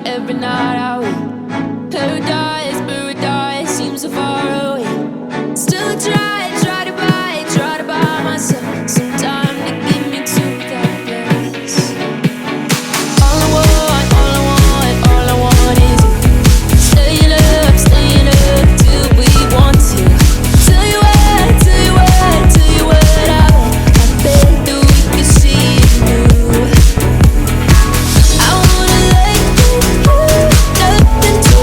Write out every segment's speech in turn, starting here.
every night I wait. Paradise seems so far away. Still try to buy myself some time to get me to that place. All I want is you. Staying up till we want to. Tell you what, I bet that we could see it new. I wanna let you, nothing to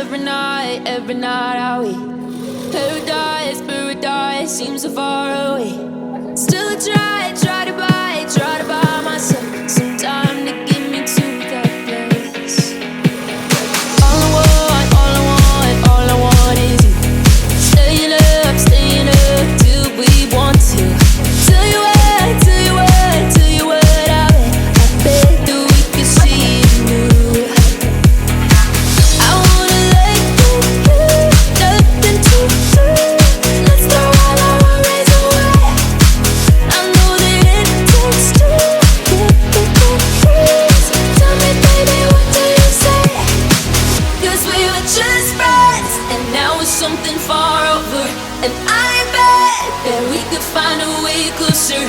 every night are we? Paradise, paradise seems so far away. Still I try to buy myself some time to get me to that place. All I want, all I want is you. Staying up till we want to. Tell you what, I bet that we could see it new. I wanna let you nothing to do. Let's throw all our worries away. I know that it takes two. Tell me, baby, what do you say? 'Cause we were just friends, and now it's something far over. And I bet that we could find a way closer.